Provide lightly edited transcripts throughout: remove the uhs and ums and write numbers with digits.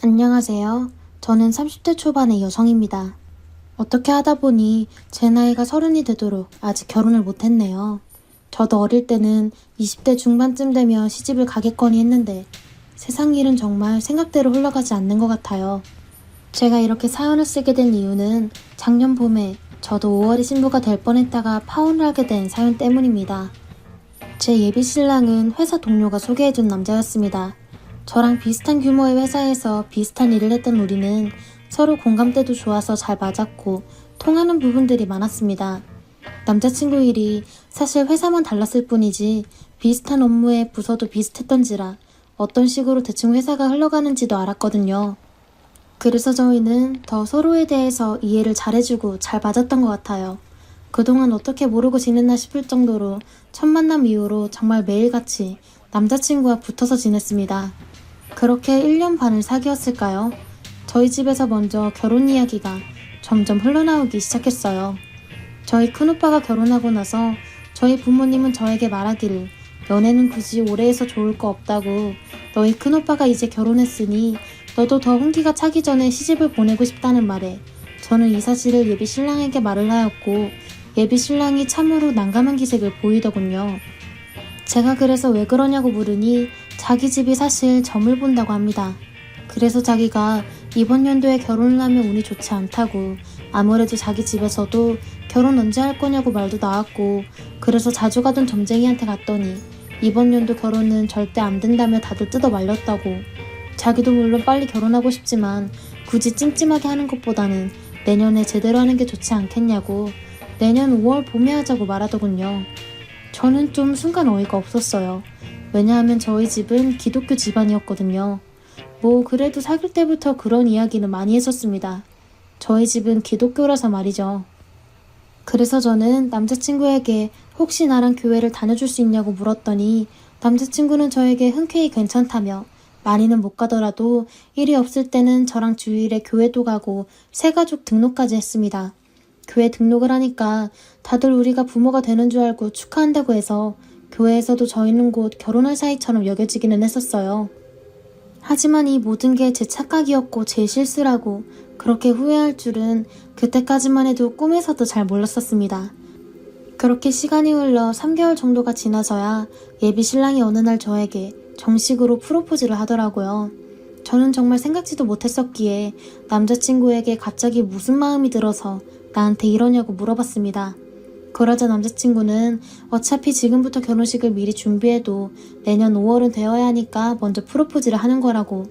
안녕하세요. 저는 30대 초반의 여성입니다. 어떻게 하다 보니 제 나이가 30이 되도록 아직 결혼을 못했네요. 저도 어릴 때는 20대 중반쯤 되면 시집을 가겠거니 했는데 세상 일은 정말 생각대로 흘러가지 않는 것 같아요. 제가 이렇게 사연을 쓰게 된 이유는 작년 봄에 저도 5월에 신부가 될 뻔했다가 파혼을 하게 된 사연 때문입니다. 제 예비 신랑은 회사 동료가 소개해준 남자였습니다. 저랑 비슷한 규모의 회사에서 비슷한 일을 했던 우리는 서로 공감대도 좋아서 잘 맞았고 통하는 부분들이 많았습니다. 남자친구 일이 사실 회사만 달랐을 뿐이지 비슷한 업무의 부서도 비슷했던지라 어떤 식으로 대충 회사가 흘러가는지도 알았거든요. 그래서 저희는 더 서로에 대해서 이해를 잘해주고 잘 맞았던 것 같아요. 그동안 어떻게 모르고 지냈나 싶을 정도로 첫 만남 이후로 정말 매일같이 남자친구와 붙어서 지냈습니다. 그렇게 1년 반을 사귀었을까요? 저희 집에서 먼저 결혼 이야기가 점점 흘러나오기 시작했어요. 저희 큰오빠가 결혼하고 나서 저희 부모님은 저에게 말하기를 연애는 굳이 오래 해서 좋을 거 없다고, 너희 큰오빠가 이제 결혼했으니 너도 더 홍기가 차기 전에 시집을 보내고 싶다는 말에 저는 이 사실을 예비 신랑에게 말을 하였고 예비 신랑이 참으로 난감한 기색을 보이더군요. 제가 그래서 왜 그러냐고 물으니 자기 집이 사실 점을 본다고 합니다. 그래서 자기가 이번 연도에 결혼을 하면 운이 좋지 않다고, 아무래도 자기 집에서도 결혼 언제 할 거냐고 말도 나왔고, 그래서 자주 가던 점쟁이한테 갔더니 이번 연도 결혼은 절대 안 된다며 다들 뜯어 말렸다고, 자기도 물론 빨리 결혼하고 싶지만 굳이 찜찜하게 하는 것보다는 내년에 제대로 하는 게 좋지 않겠냐고, 내년 5월 봄에 하자고 말하더군요. 저는 좀 순간 어이가 없었어요. 왜냐하면 저희 집은 기독교 집안이었거든요. 뭐 그래도 사귈 때부터 그런 이야기는 많이 했었습니다. 저희 집은 기독교라서 말이죠. 그래서 저는 남자친구에게 혹시 나랑 교회를 다녀줄 수 있냐고 물었더니 남자친구는 저에게 흔쾌히 괜찮다며 많이는 못 가더라도 일이 없을 때는 저랑 주일에 교회도 가고 새가족 등록까지 했습니다. 교회 등록을 하니까 다들 우리가 부모가 되는 줄 알고 축하한다고 해서 교회에서도 저희는 곧 결혼할 사이처럼 여겨지기는 했었어요. 하지만 이 모든 게 제 착각이었고 제 실수라고 그렇게 후회할 줄은 그때까지만 해도 꿈에서도 잘 몰랐었습니다. 그렇게 시간이 흘러 3개월 정도가 지나서야 예비 신랑이 어느 날 저에게 정식으로 프로포즈를 하더라고요. 저는 정말 생각지도 못했었기에 남자친구에게 갑자기 무슨 마음이 들어서 나한테 이러냐고 물어봤습니다. 그러자 남자친구는 어차피 지금부터 결혼식을 미리 준비해도 내년 5월은 되어야 하니까 먼저 프로포즈를 하는 거라고,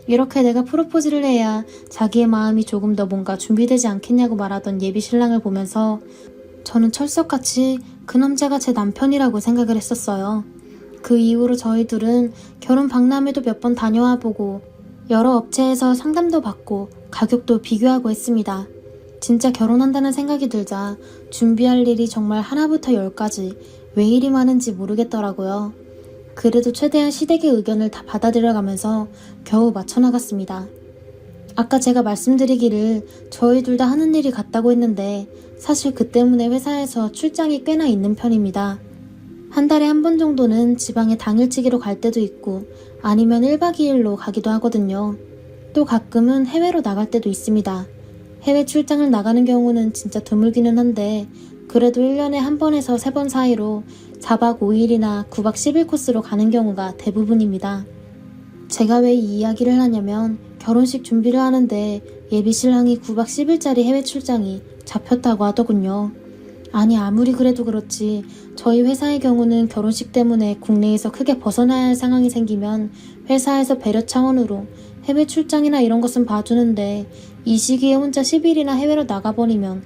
이렇게 내가 프로포즈를 해야 자기의 마음이 조금 더 뭔가 준비되지 않겠냐고 말하던 예비 신랑을 보면서 저는 철석같이 그 남자가 제 남편이라고 생각을 했었어요. 그 이후로 저희 둘은 결혼 박람회도 몇 번 다녀와 보고 여러 업체에서 상담도 받고 가격도 비교하고 했습니다. 진짜 결혼한다는 생각이 들자 준비할 일이 정말 하나부터 열까지 왜 이리 많은지 모르겠더라고요. 그래도 최대한 시댁의 의견을 다 받아들여가면서 겨우 맞춰나갔습니다. 아까 제가 말씀드리기를 저희 둘 다 하는 일이 같다고 했는데 사실 그 때문에 회사에서 출장이 꽤나 있는 편입니다. 한 달에 한 번 정도는 지방에 당일치기로 갈 때도 있고 아니면 1박 2일로 가기도 하거든요. 또 가끔은 해외로 나갈 때도 있습니다. 해외 출장을 나가는 경우는 진짜 드물기는 한데 그래도 1년에 한 번에서 3번 사이로 4박 5일이나 9박 10일 코스로 가는 경우가 대부분입니다. 제가 왜 이 이야기를 하냐면 결혼식 준비를 하는데 예비 신랑이 9박 10일짜리 해외 출장이 잡혔다고 하더군요. 아니 아무리 그래도 그렇지 저희 회사의 경우는 결혼식 때문에 국내에서 크게 벗어나야 할 상황이 생기면 회사에서 배려 차원으로 해외 출장이나 이런 것은 봐주는데 이 시기에 혼자 10일이나 해외로 나가버리면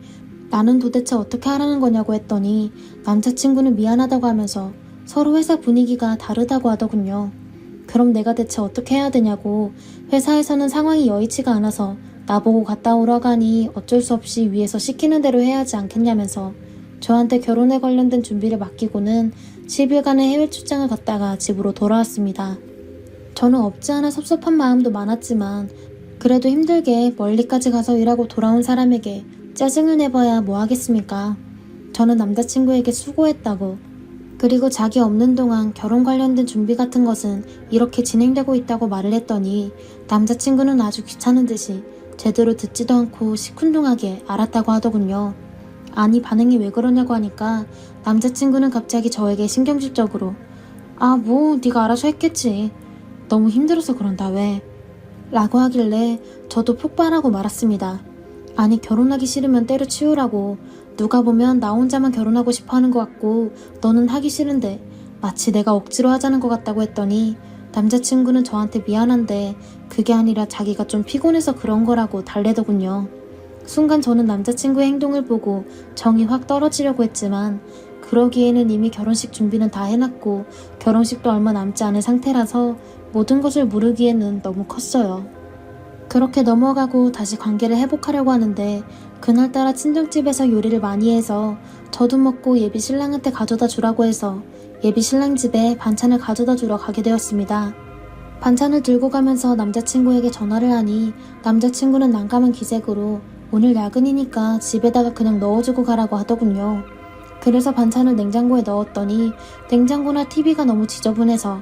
나는 도대체 어떻게 하라는 거냐고 했더니 남자친구는 미안하다고 하면서 서로 회사 분위기가 다르다고 하더군요. 그럼 내가 대체 어떻게 해야 되냐고, 회사에서는 상황이 여의치가 않아서 나보고 갔다 오라고 하니 어쩔 수 없이 위에서 시키는 대로 해야 하지 않겠냐면서 저한테 결혼에 관련된 준비를 맡기고는 10일간의 해외 출장을 갔다가 집으로 돌아왔습니다. 저는 없지 않아 섭섭한 마음도 많았지만 그래도 힘들게 멀리까지 가서 일하고 돌아온 사람에게 짜증을 내봐야 뭐 하겠습니까? 저는 남자친구에게 수고했다고, 그리고 자기 없는 동안 결혼 관련된 준비 같은 것은 이렇게 진행되고 있다고 말을 했더니 남자친구는 아주 귀찮은 듯이 제대로 듣지도 않고 시큰둥하게 알았다고 하더군요. 아니 반응이 왜 그러냐고 하니까 남자친구는 갑자기 저에게 신경질적으로 아 뭐 네가 알아서 했겠지. 너무 힘들어서 그런다 왜? 라고 하길래 저도 폭발하고 말았습니다. 아니 결혼하기 싫으면 때려치우라고. 누가 보면 나 혼자만 결혼하고 싶어 하는 것 같고 너는 하기 싫은데 마치 내가 억지로 하자는 것 같다고 했더니 남자친구는 저한테 미안한데 그게 아니라 자기가 좀 피곤해서 그런 거라고 달래더군요. 순간 저는 남자친구의 행동을 보고 정이 확 떨어지려고 했지만 그러기에는 이미 결혼식 준비는 다 해놨고 결혼식도 얼마 남지 않은 상태라서 모든 것을 물으기에는 너무 컸어요. 그렇게 넘어가고 다시 관계를 회복하려고 하는데 그날따라 친정집에서 요리를 많이 해서 저도 먹고 예비 신랑한테 가져다 주라고 해서 예비 신랑 집에 반찬을 가져다 주러 가게 되었습니다. 반찬을 들고 가면서 남자친구에게 전화를 하니 남자친구는 난감한 기색으로 오늘 야근이니까 집에다가 그냥 넣어주고 가라고 하더군요. 그래서 반찬을 냉장고에 넣었더니 냉장고나 TV가 너무 지저분해서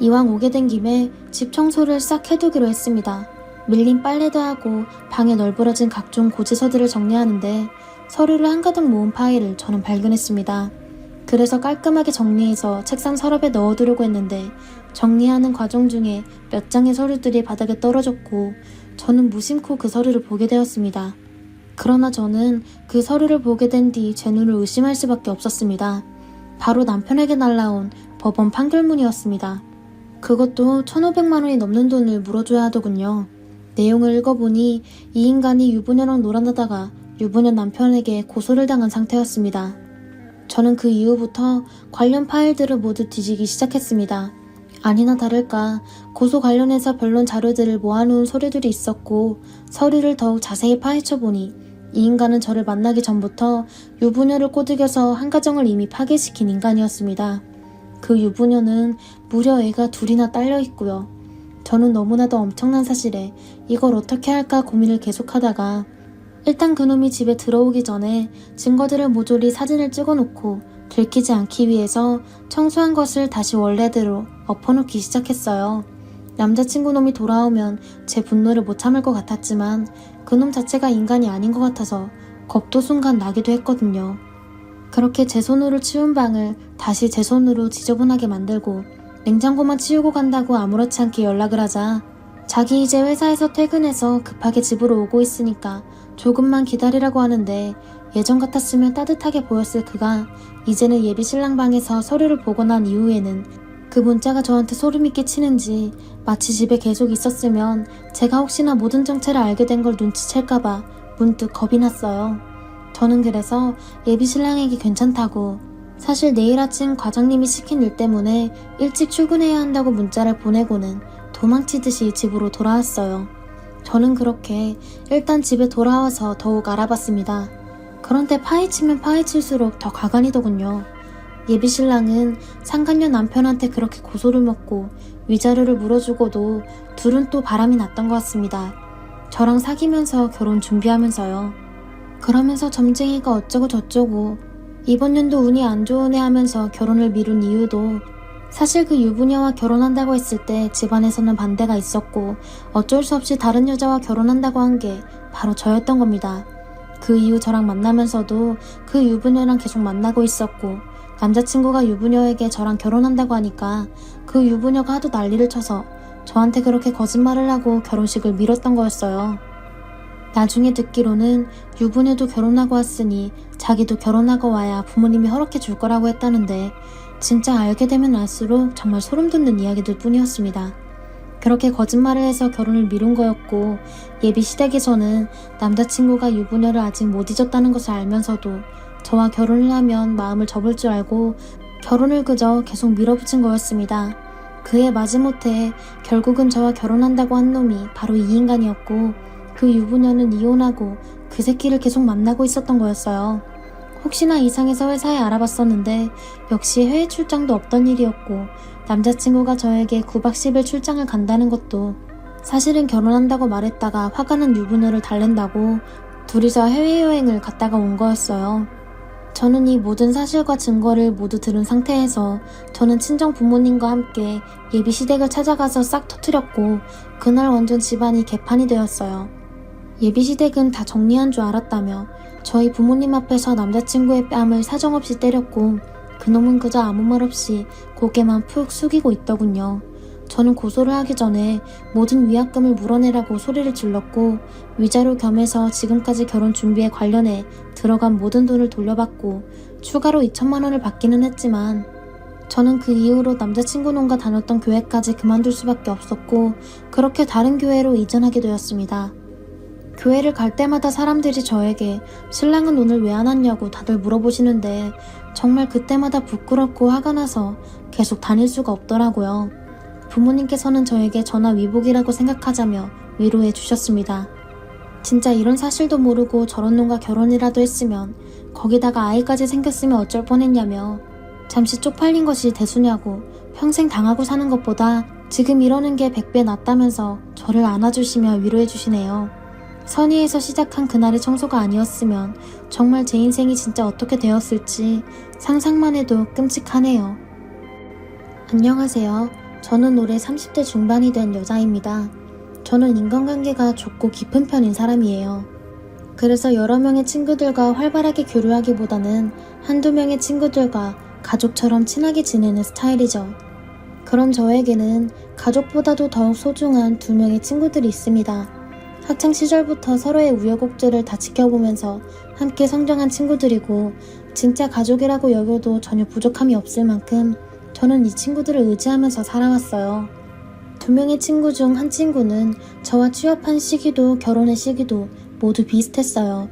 이왕 오게 된 김에 집 청소를 싹 해두기로 했습니다. 밀린 빨래도 하고 방에 널브러진 각종 고지서들을 정리하는데 서류를 한가득 모은 파일을 저는 발견했습니다. 그래서 깔끔하게 정리해서 책상 서랍에 넣어두려고 했는데 정리하는 과정 중에 몇 장의 서류들이 바닥에 떨어졌고 저는 무심코 그 서류를 보게 되었습니다. 그러나 저는 그 서류를 보게 된 뒤 제 눈을 의심할 수밖에 없었습니다. 바로 남편에게 날라온 법원 판결문이었습니다. 그것도 1,500만 원이 넘는 돈을 물어줘야 하더군요. 내용을 읽어보니 이 인간이 유부녀랑 놀아나다가 유부녀 남편에게 고소를 당한 상태였습니다. 저는 그 이후부터 관련 파일들을 모두 뒤지기 시작했습니다. 아니나 다를까 고소 관련해서 변론 자료들을 모아놓은 서류들이 있었고 서류를 더욱 자세히 파헤쳐보니 이 인간은 저를 만나기 전부터 유부녀를 꼬드겨서 한 가정을 이미 파괴시킨 인간이었습니다. 그 유부녀는 무려 애가 둘이나 딸려 있고요. 저는 너무나도 엄청난 사실에 이걸 어떻게 할까 고민을 계속하다가 일단 그놈이 집에 들어오기 전에 증거들을 모조리 사진을 찍어놓고 들키지 않기 위해서 청소한 것을 다시 원래대로 엎어놓기 시작했어요. 남자친구 놈이 돌아오면 제 분노를 못 참을 것 같았지만 그놈 자체가 인간이 아닌 것 같아서 겁도 순간 나기도 했거든요. 그렇게 제 손으로 치운 방을 다시 제 손으로 지저분하게 만들고 냉장고만 치우고 간다고 아무렇지 않게 연락을 하자 자기 이제 회사에서 퇴근해서 급하게 집으로 오고 있으니까 조금만 기다리라고 하는데 예전 같았으면 따뜻하게 보였을 그가 이제는 예비 신랑 방에서 서류를 보고 난 이후에는 그 문자가 저한테 소름이 끼치는지 마치 집에 계속 있었으면 제가 혹시나 모든 정체를 알게 된 걸 눈치챌까봐 문득 겁이 났어요. 저는 그래서 예비 신랑에게 괜찮다고 사실 내일 아침 과장님이 시킨 일 때문에 일찍 출근해야 한다고 문자를 보내고는 도망치듯이 집으로 돌아왔어요. 저는 그렇게 일단 집에 돌아와서 더욱 알아봤습니다. 그런데 파헤치면 파헤칠수록 더 가관이더군요. 예비 신랑은 상간녀 남편한테 그렇게 고소를 먹고 위자료를 물어주고도 둘은 또 바람이 났던 것 같습니다. 저랑 사귀면서 결혼 준비하면서요. 그러면서 점쟁이가 어쩌고 저쩌고 이번 연도 운이 안 좋으네 하면서 결혼을 미룬 이유도 사실 그 유부녀와 결혼한다고 했을 때 집안에서는 반대가 있었고 어쩔 수 없이 다른 여자와 결혼한다고 한 게 바로 저였던 겁니다. 그 이후 저랑 만나면서도 그 유부녀랑 계속 만나고 있었고 남자친구가 유부녀에게 저랑 결혼한다고 하니까 그 유부녀가 하도 난리를 쳐서 저한테 그렇게 거짓말을 하고 결혼식을 미뤘던 거였어요. 나중에 듣기로는 유부녀도 결혼하고 왔으니 자기도 결혼하고 와야 부모님이 허락해 줄 거라고 했다는데 진짜 알게 되면 알수록 정말 소름 돋는 이야기들 뿐이었습니다. 그렇게 거짓말을 해서 결혼을 미룬 거였고 예비 시댁에서는 남자친구가 유부녀를 아직 못 잊었다는 것을 알면서도 저와 결혼을 하면 마음을 접을 줄 알고 결혼을 그저 계속 밀어붙인 거였습니다. 그의 마지못해 결국은 저와 결혼한다고 한 놈이 바로 이 인간이었고 그 유부녀는 이혼하고 그 새끼를 계속 만나고 있었던 거였어요. 혹시나 이상해서 회사에 알아봤었는데 역시 해외 출장도 없던 일이었고 남자친구가 저에게 9박 10일 출장을 간다는 것도 사실은 결혼한다고 말했다가 화가 난 유부녀를 달랜다고 둘이서 해외여행을 갔다가 온 거였어요. 저는 이 모든 사실과 증거를 모두 들은 상태에서 저는 친정 부모님과 함께 예비 시댁을 찾아가서 싹 터뜨렸고 그날 완전 집안이 개판이 되었어요. 예비 시댁은 다 정리한 줄 알았다며 저희 부모님 앞에서 남자친구의 뺨을 사정없이 때렸고 그놈은 그저 아무 말 없이 고개만 푹 숙이고 있더군요. 저는 고소를 하기 전에 모든 위약금을 물어내라고 소리를 질렀고 위자료 겸해서 지금까지 결혼 준비에 관련해 들어간 모든 돈을 돌려받고 추가로 2천만 원을 받기는 했지만 저는 그 이후로 남자친구 놈과 다녔던 교회까지 그만둘 수밖에 없었고 그렇게 다른 교회로 이전하게 되었습니다. 교회를 갈 때마다 사람들이 저에게 신랑은 오늘 왜 안 왔냐고 다들 물어보시는데 정말 그때마다 부끄럽고 화가 나서 계속 다닐 수가 없더라고요. 부모님께서는 저에게 전화 위복이라고 생각하자며 위로해 주셨습니다. 진짜 이런 사실도 모르고 저런 놈과 결혼이라도 했으면 거기다가 아이까지 생겼으면 어쩔 뻔했냐며 잠시 쪽팔린 것이 대수냐고 평생 당하고 사는 것보다 지금 이러는 게 100배 낫다면서 저를 안아주시며 위로해 주시네요. 선의에서 시작한 그날의 청소가 아니었으면 정말 제 인생이 진짜 어떻게 되었을지 상상만 해도 끔찍하네요. 안녕하세요. 저는 올해 30대 중반이 된 여자입니다. 저는 인간관계가 좁고 깊은 편인 사람이에요. 그래서 여러 명의 친구들과 활발하게 교류하기보다는 한두 명의 친구들과 가족처럼 친하게 지내는 스타일이죠. 그런 저에게는 가족보다도 더욱 소중한 2명의 친구들이 있습니다. 학창시절부터 서로의 우여곡절을 다 지켜보면서 함께 성장한 친구들이고 진짜 가족이라고 여겨도 전혀 부족함이 없을 만큼 저는 이 친구들을 의지하면서 살아왔어요. 2명의 친구 중 한 친구는 저와 취업한 시기도 결혼의 시기도 모두 비슷했어요.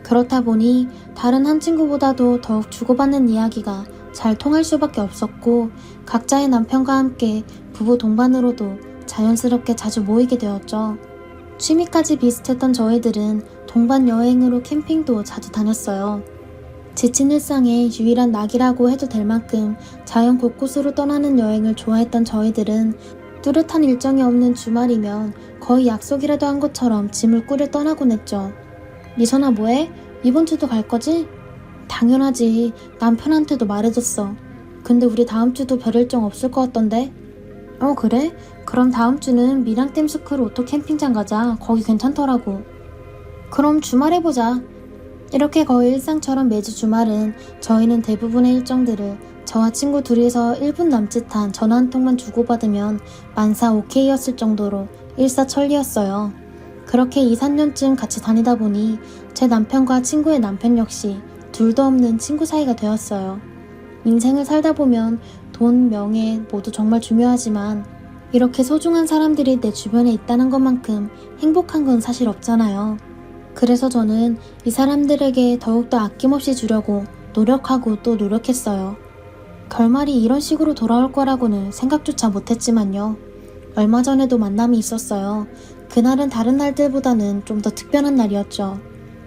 그렇다 보니 다른 한 친구보다도 더욱 주고받는 이야기가 잘 통할 수밖에 없었고 각자의 남편과 함께 부부 동반으로도 자연스럽게 자주 모이게 되었죠. 취미까지 비슷했던 저희들은 동반 여행으로 캠핑도 자주 다녔어요. 지친 일상의 유일한 낙이라고 해도 될 만큼 자연 곳곳으로 떠나는 여행을 좋아했던 저희들은 뚜렷한 일정이 없는 주말이면 거의 약속이라도 한 것처럼 짐을 꾸려 떠나곤 했죠. 미선아 뭐해? 이번 주도 갈 거지? 당연하지. 남편한테도 말해줬어. 근데 우리 다음 주도 별 일정 없을 것 같던데? 그래? 그럼 다음 주는 밀양댐스쿨 오토 캠핑장 가자. 거기 괜찮더라고. 그럼 주말에 보자. 이렇게 거의 일상처럼 매주 주말은 저희는 대부분의 일정들을 저와 친구 둘이서 1분 남짓한 전화 한 통만 주고받으면 만사 오케이였을 정도로 일사천리였어요. 그렇게 2, 3년쯤 같이 다니다 보니 제 남편과 친구의 남편 역시 둘도 없는 친구 사이가 되었어요. 인생을 살다 보면 돈, 명예 모두 정말 중요하지만 이렇게 소중한 사람들이 내 주변에 있다는 것만큼 행복한 건 사실 없잖아요. 그래서 저는 이 사람들에게 더욱더 아낌없이 주려고 노력하고 또 노력했어요. 결말이 이런 식으로 돌아올 거라고는 생각조차 못했지만요. 얼마 전에도 만남이 있었어요. 그날은 다른 날들보다는 좀 더 특별한 날이었죠.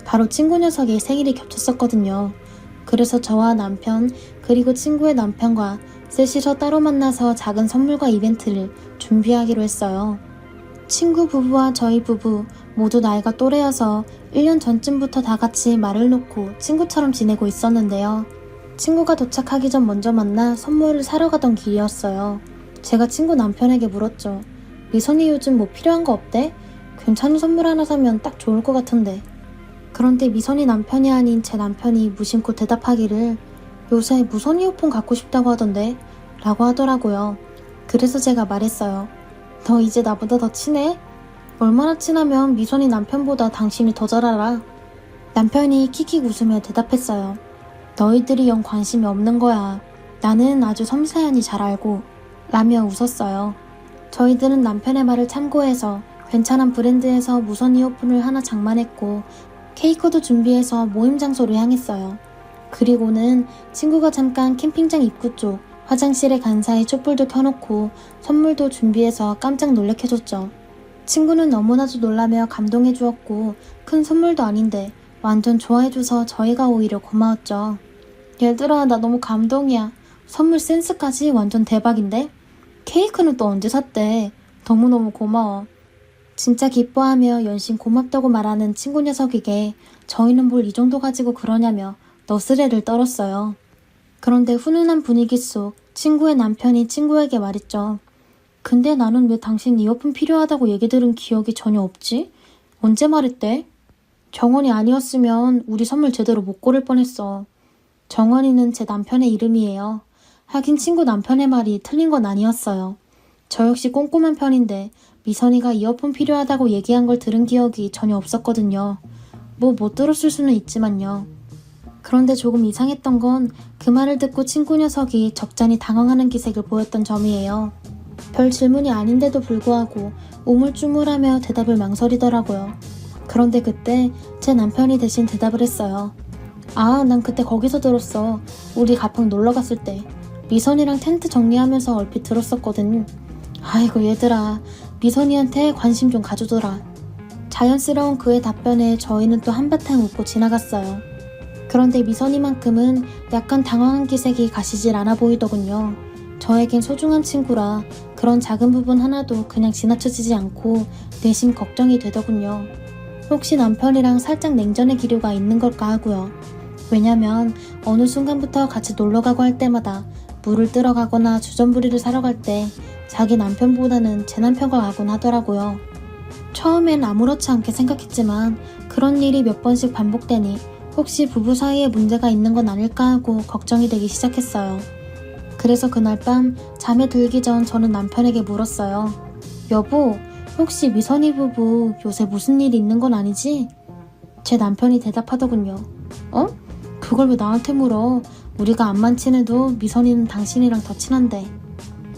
바로 친구 녀석의 생일이 겹쳤었거든요. 그래서 저와 남편 그리고 친구의 남편과 셋이서 따로 만나서 작은 선물과 이벤트를 준비하기로 했어요. 친구 부부와 저희 부부 모두 나이가 또래여서 1년 전쯤부터 다 같이 말을 놓고 친구처럼 지내고 있었는데요. 친구가 도착하기 전 먼저 만나 선물을 사러 가던 길이었어요. 제가 친구 남편에게 물었죠. 미선이 요즘 뭐 필요한 거 없대? 괜찮은 선물 하나 사면 딱 좋을 것 같은데. 그런데 미선이 남편이 아닌 제 남편이 무심코 대답하기를 요새 무선 이어폰 갖고 싶다고 하던데 라고 하더라고요. 그래서 제가 말했어요. 너 이제 나보다 더 친해? 얼마나 친하면 미선이 남편보다 당신이 더 잘 알아. 남편이 킥킥 웃으며 대답했어요. 너희들이 영 관심이 없는 거야. 나는 아주 섬세하니 잘 알고 라며 웃었어요. 저희들은 남편의 말을 참고해서 괜찮은 브랜드에서 무선 이어폰을 하나 장만했고 케이크도 준비해서 모임 장소로 향했어요. 그리고는 친구가 잠깐 캠핑장 입구 쪽 화장실에 간사히 촛불도 켜놓고 선물도 준비해서 깜짝 놀래켜줬죠. 친구는 너무나도 놀라며 감동해주었고 큰 선물도 아닌데 완전 좋아해줘서 저희가 오히려 고마웠죠. 얘들아 나 너무 감동이야. 선물 센스까지 완전 대박인데? 케이크는 또 언제 샀대? 너무너무 고마워. 진짜 기뻐하며 연신 고맙다고 말하는 친구 녀석에게 저희는 뭘 이 정도 가지고 그러냐며 너스레를 떨었어요. 그런데 훈훈한 분위기 속 친구의 남편이 친구에게 말했죠. 근데 나는 왜 당신 이어폰 필요하다고 얘기 들은 기억이 전혀 없지? 언제 말했대? 정원이 아니었으면 우리 선물 제대로 못 고를 뻔했어. 정원이는 제 남편의 이름이에요. 하긴 친구 남편의 말이 틀린 건 아니었어요. 저 역시 꼼꼼한 편인데 미선이가 이어폰 필요하다고 얘기한 걸 들은 기억이 전혀 없었거든요. 뭐 못 들었을 수는 있지만요. 그런데 조금 이상했던 건 그 말을 듣고 친구 녀석이 적잖이 당황하는 기색을 보였던 점이에요. 별 질문이 아닌데도 불구하고 우물쭈물하며 대답을 망설이더라고요. 그런데 그때 제 남편이 대신 대답을 했어요. 아, 난 그때 거기서 들었어. 우리 가평 놀러 갔을 때. 미선이랑 텐트 정리하면서 얼핏 들었었거든. 아이고 얘들아, 미선이한테 관심 좀 가져둬라. 자연스러운 그의 답변에 저희는 또 한바탕 웃고 지나갔어요. 그런데 미선이만큼은 약간 당황한 기색이 가시질 않아 보이더군요. 저에겐 소중한 친구라 그런 작은 부분 하나도 그냥 지나쳐지지 않고 내심 걱정이 되더군요. 혹시 남편이랑 살짝 냉전의 기류가 있는 걸까 하고요. 왜냐면 어느 순간부터 같이 놀러가고 할 때마다 물을 뜨러 가거나 주전부리를 사러 갈 때 자기 남편보다는 제 남편과 가곤 하더라고요. 처음엔 아무렇지 않게 생각했지만 그런 일이 몇 번씩 반복되니 혹시 부부 사이에 문제가 있는 건 아닐까 하고 걱정이 되기 시작했어요. 그래서 그날 밤 잠에 들기 전 저는 남편에게 물었어요. 여보, 혹시 미선이 부부 요새 무슨 일이 있는 건 아니지? 제 남편이 대답하더군요. 어? 그걸 왜 나한테 물어? 우리가 안만 친해도 미선이는 당신이랑 더 친한데.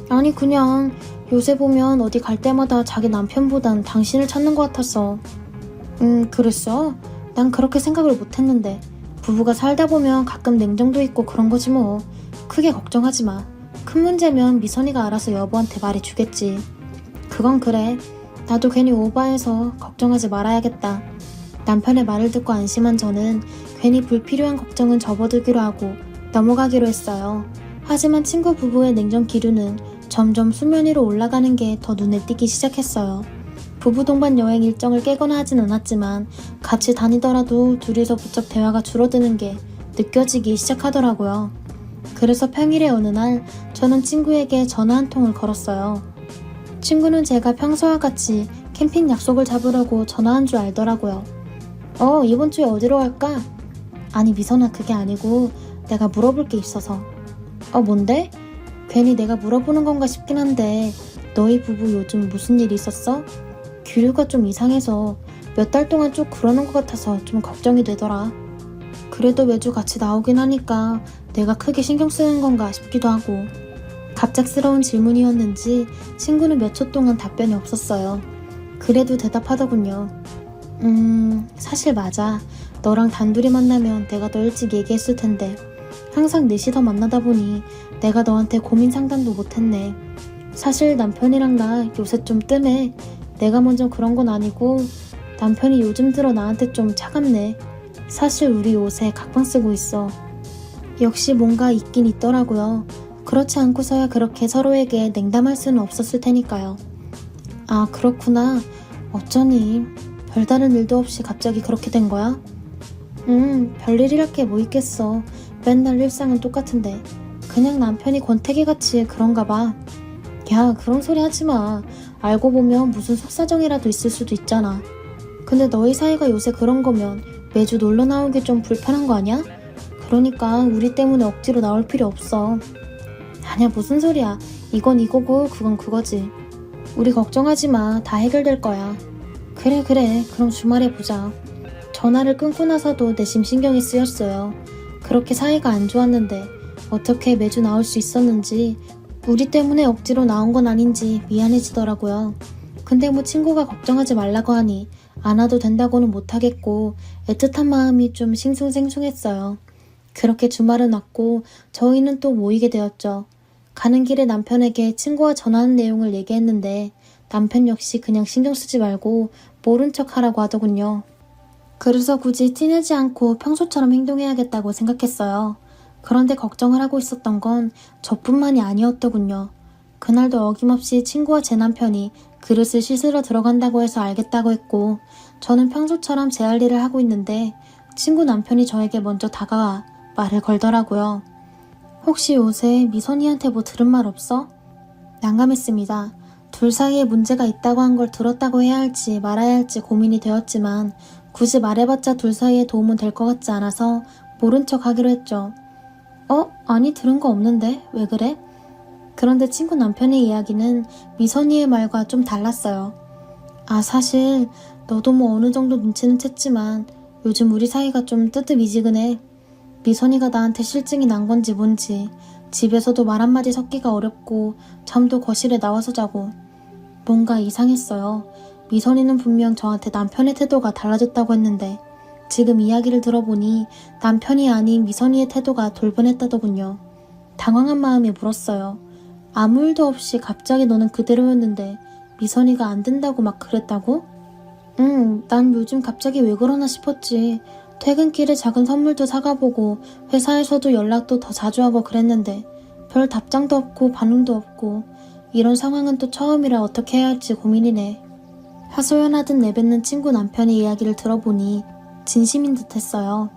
아니 그냥 요새 보면 어디 갈 때마다 자기 남편보단 당신을 찾는 것 같았어. 그랬어? 난 그렇게 생각을 못했는데 부부가 살다 보면 가끔 냉정도 있고 그런 거지 뭐. 크게 걱정하지 마. 큰 문제면 미선이가 알아서 여보한테 말해주겠지. 그건 그래. 나도 괜히 오버해서 걱정하지 말아야겠다. 남편의 말을 듣고 안심한 저는 괜히 불필요한 걱정은 접어두기로 하고 넘어가기로 했어요. 하지만 친구 부부의 냉정 기류는 점점 수면 위로 올라가는 게 더 눈에 띄기 시작했어요. 부부 동반 여행 일정을 깨거나 하진 않았지만 같이 다니더라도 둘이서 부쩍 대화가 줄어드는 게 느껴지기 시작하더라고요. 그래서 평일의 어느 날 저는 친구에게 전화 한 통을 걸었어요. 친구는 제가 평소와 같이 캠핑 약속을 잡으려고 전화한 줄 알더라고요. 이번 주에 어디로 갈까? 아니 미선아, 그게 아니고 내가 물어볼 게 있어서. 뭔데? 괜히 내가 물어보는 건가 싶긴 한데 너희 부부 요즘 무슨 일 있었어? 기류가 좀 이상해서 몇 달 동안 쭉 그러는 것 같아서 좀 걱정이 되더라. 그래도 매주 같이 나오긴 하니까 내가 크게 신경 쓰는 건가 싶기도 하고. 갑작스러운 질문이었는지 친구는 몇 초 동안 답변이 없었어요. 그래도 대답하더군요. 사실 맞아. 너랑 단둘이 만나면 내가 더 일찍 얘기했을 텐데 항상 넷이서 만나다 보니 내가 너한테 고민 상담도 못했네. 사실 남편이랑 나 요새 좀 뜸해. 내가 먼저 그런 건 아니고 남편이 요즘 들어 나한테 좀 차갑네. 사실 우리 요새 각방 쓰고 있어. 역시 뭔가 있긴 있더라고요. 그렇지 않고서야 그렇게 서로에게 냉담할 수는 없었을 테니까요. 아, 그렇구나. 어쩌니? 별다른 일도 없이 갑자기 그렇게 된 거야? 별일이랄 게 뭐 있겠어. 맨날 일상은 똑같은데. 그냥 남편이 권태기같이 그런가 봐. 야, 그런 소리 하지 마. 알고 보면 무슨 속사정이라도 있을 수도 있잖아. 근데 너희 사이가 요새 그런 거면 매주 놀러 나오기 좀 불편한 거 아니야? 그러니까 우리 때문에 억지로 나올 필요 없어. 아니야, 무슨 소리야. 이건 이거고 그건 그거지. 우리 걱정하지 마. 다 해결될 거야. 그래. 그럼 주말에 보자. 전화를 끊고 나서도 내심 신경이 쓰였어요. 그렇게 사이가 안 좋았는데 어떻게 매주 나올 수 있었는지, 우리 때문에 억지로 나온 건 아닌지 미안해지더라고요. 근데 뭐 친구가 걱정하지 말라고 하니 안 와도 된다고는 못하겠고 애틋한 마음이 좀 싱숭생숭했어요. 그렇게 주말은 왔고 저희는 또 모이게 되었죠. 가는 길에 남편에게 친구와 전화하는 내용을 얘기했는데 남편 역시 그냥 신경 쓰지 말고 모른 척 하라고 하더군요. 그래서 굳이 티내지 않고 평소처럼 행동해야겠다고 생각했어요. 그런데 걱정을 하고 있었던 건 저뿐만이 아니었더군요. 그날도 어김없이 친구와 제 남편이 그릇을 씻으러 들어간다고 해서 알겠다고 했고, 저는 평소처럼 제 할 일을 하고 있는데 친구 남편이 저에게 먼저 다가와 말을 걸더라고요. 혹시 요새 미선이한테 뭐 들은 말 없어? 난감했습니다. 둘 사이에 문제가 있다고 한 걸 들었다고 해야 할지 말아야 할지 고민이 되었지만 굳이 말해봤자 둘 사이에 도움은 될 것 같지 않아서 모른 척 하기로 했죠. 아니 들은 거 없는데 왜 그래? 그런데 친구 남편의 이야기는 미선이의 말과 좀 달랐어요. 사실 너도 뭐 어느 정도 눈치는 챘지만 요즘 우리 사이가 좀 뜨뜻미지근해. 미선이가 나한테 실증이 난 건지 뭔지 집에서도 말 한마디 섞기가 어렵고 잠도 거실에 나와서 자고 뭔가 이상했어요. 미선이는 분명 저한테 남편의 태도가 달라졌다고 했는데 지금 이야기를 들어보니 남편이 아닌 미선이의 태도가 돌변했다더군요. 당황한 마음에 물었어요. 아무 일도 없이 갑자기 너는 그대로였는데 미선이가 안 된다고 막 그랬다고? 난 요즘 갑자기 왜 그러나 싶었지. 퇴근길에 작은 선물도 사가보고 회사에서도 연락도 더 자주 하고 그랬는데 별 답장도 없고 반응도 없고 이런 상황은 또 처음이라 어떻게 해야 할지 고민이네. 하소연하듯 내뱉는 친구 남편의 이야기를 들어보니 진심인 듯 했어요.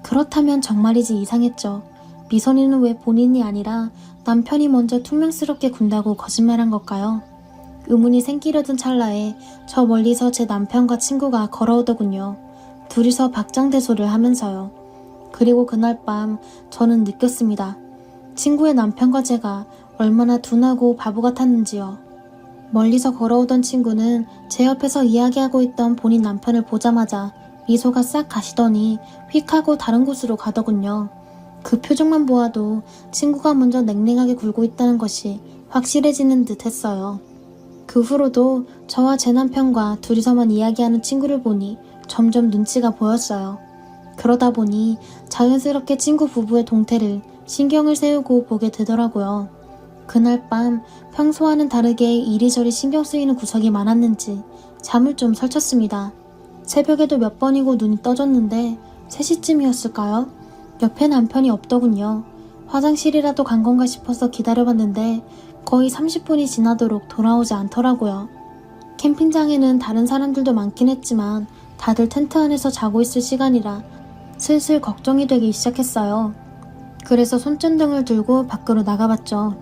그렇다면 정말이지 이상했죠. 미선이는 왜 본인이 아니라 남편이 먼저 퉁명스럽게 군다고 거짓말한 걸까요? 의문이 생기려던 찰나에 저 멀리서 제 남편과 친구가 걸어오더군요. 둘이서 박장대소를 하면서요. 그리고 그날 밤 저는 느꼈습니다. 친구의 남편과 제가 얼마나 둔하고 바보 같았는지요. 멀리서 걸어오던 친구는 제 옆에서 이야기하고 있던 본인 남편을 보자마자 미소가 싹 가시더니 휙 하고 다른 곳으로 가더군요. 그 표정만 보아도 친구가 먼저 냉랭하게 굴고 있다는 것이 확실해지는 듯 했어요. 그 후로도 저와 제 남편과 둘이서만 이야기하는 친구를 보니 점점 눈치가 보였어요. 그러다 보니 자연스럽게 친구 부부의 동태를 신경을 세우고 보게 되더라고요. 그날 밤 평소와는 다르게 이리저리 신경 쓰이는 구석이 많았는지 잠을 좀 설쳤습니다. 새벽에도 몇 번이고 눈이 떠졌는데 3시쯤이었을까요? 옆에 남편이 없더군요. 화장실이라도 간 건가 싶어서 기다려봤는데 거의 30분이 지나도록 돌아오지 않더라고요. 캠핑장에는 다른 사람들도 많긴 했지만 다들 텐트 안에서 자고 있을 시간이라 슬슬 걱정이 되기 시작했어요. 그래서 손전등을 들고 밖으로 나가봤죠.